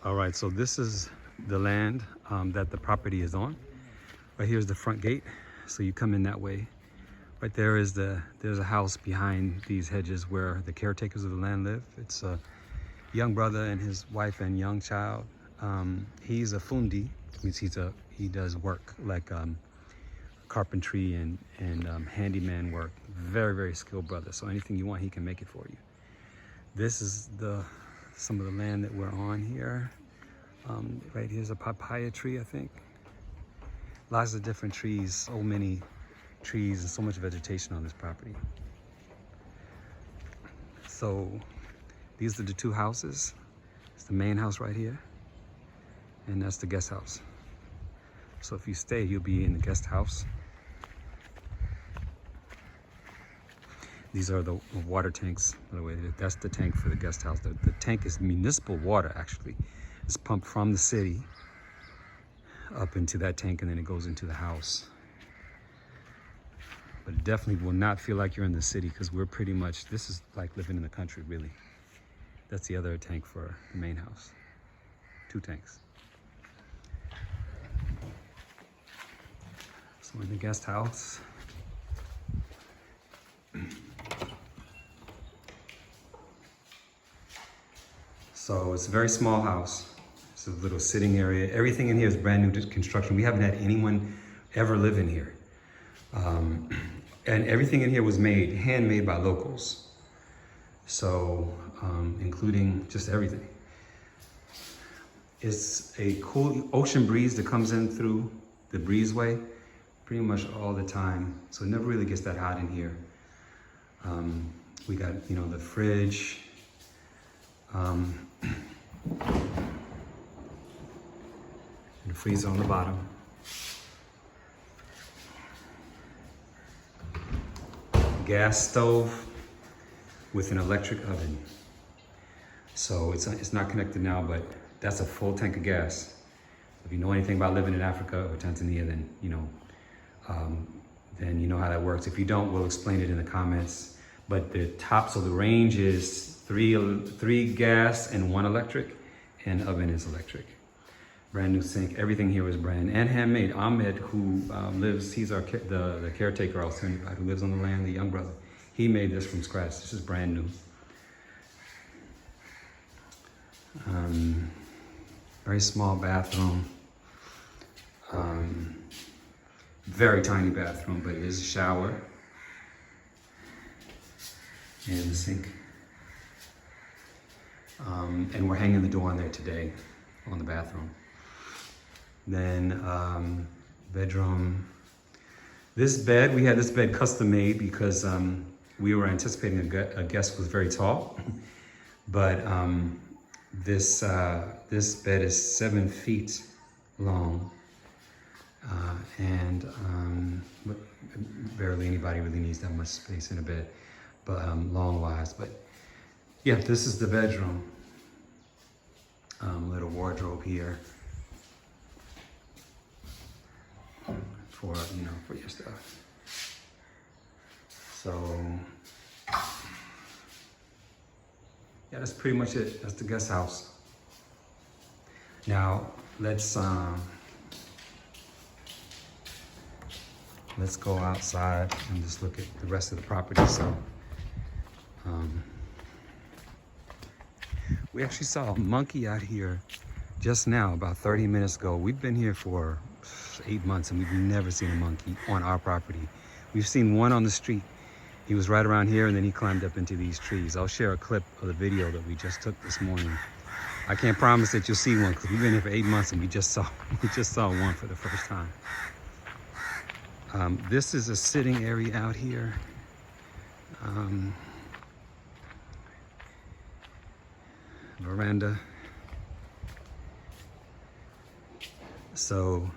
All right, so this is the land that the property is on. Right here's the front gate, so you come in that way. Right there is there's a house behind these hedges where the caretakers of the land live. It's a young brother and his wife and young child. He's a fundi, which he does work like carpentry and handyman work. Very, very skilled brother. So anything you want, he can make it for you. This is some of the land that we're on here. Right here's a papaya tree, I think. Lots of different trees, so many trees and so much vegetation on this property. So these are the two houses. It's the main house right here, and that's the guest house. So if you stay, you'll be in the guest house. These are the water tanks, by the way. That's the tank for the guest house. The tank is municipal water, actually. It's pumped from the city up into that tank, and then it goes into the house. But it definitely will not feel like you're in the city, because we're pretty much, this is like living in the country, really. That's the other tank for the main house. 2 tanks. So in the guest house, so it's a very small house. It's a little sitting area. Everything in here is brand new construction. We haven't had anyone ever live in here. And everything in here was handmade by locals. So, including just everything. It's a cool ocean breeze that comes in through the breezeway pretty much all the time. So it never really gets that hot in here. We got, the fridge. And the freezer on the bottom. Gas stove with an electric oven. So it's not connected now, but that's a full tank of gas. If you know anything about living in Africa or Tanzania, then you know how that works. If you don't, we'll explain it in the comments. But the top, so the range is three gas and 1 electric, and oven is electric. Brand new sink. Everything here is brand and handmade. Ahmed, who lives, he's the caretaker I was telling you about, who lives on the land, the young brother. He made this from scratch. This is brand new. Very small bathroom. Very tiny bathroom, but it is a shower. And the sink. And we're hanging the door on there today, on the bathroom. Then bedroom. This bed, we had this bed custom made because we were anticipating a guest was very tall. But this bed is 7 feet long. And barely anybody really needs that much space in a bed, but long wise. But yeah, this is the bedroom. Little wardrobe here for for your stuff. So yeah, that's pretty much it. That's the guest house. Now let's go outside and just look at the rest of the property. So we actually saw a monkey out here just now, about 30 minutes ago. We've been here for 8 months and we've never seen a monkey on our property. We've seen one on the street. He was right around here and then he climbed up into these trees. I'll share a clip of the video that we just took this morning. I can't promise that you'll see one because we've been here for 8 months and we just saw one for the first time. This is a sitting area out here. Veranda. So,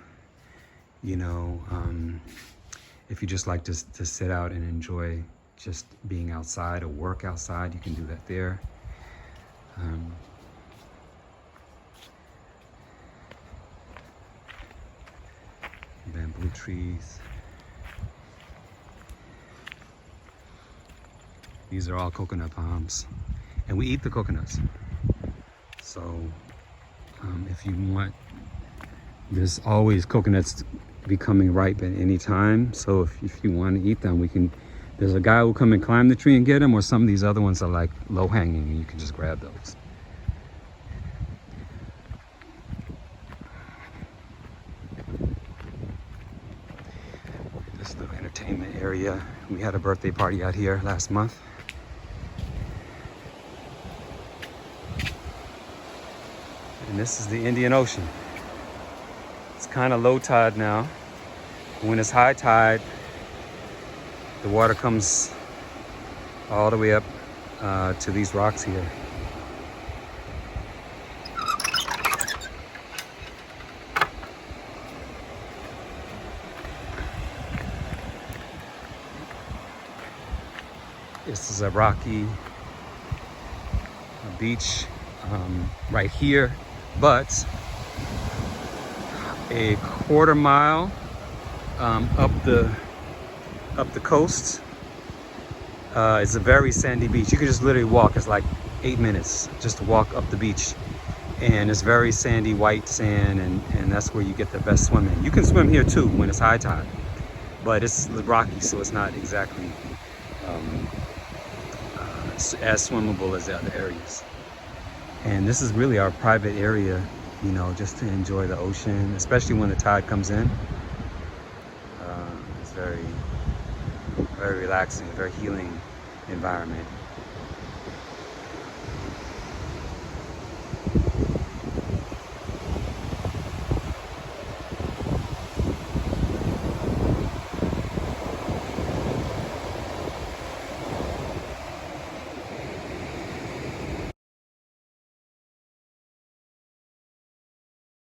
if you just like to sit out and enjoy just being outside or work outside, you can do that there. Bamboo trees. These are all coconut palms. And we eat the coconuts. So, if you want. There's always coconuts becoming ripe at any time. So if you want to eat them, there's a guy who will come and climb the tree and get them, or some of these other ones are like low hanging and you can just grab those. This little entertainment area. We had a birthday party out here last month. And this is the Indian Ocean. It's kind of low tide now. When it's high tide, the water comes all the way up to these rocks here. This is a rocky beach right here, but a quarter mile up the coast it's a very sandy beach. You can just literally walk. It's like 8 minutes just to walk up the beach, and it's very sandy, white sand, and that's where you get the best swimming. You can swim here too when it's high tide, but it's rocky, so it's not exactly as swimmable as the other areas. And this is really our private area, you know, just to enjoy the ocean, especially when the tide comes in. It's very, very relaxing, very healing environment.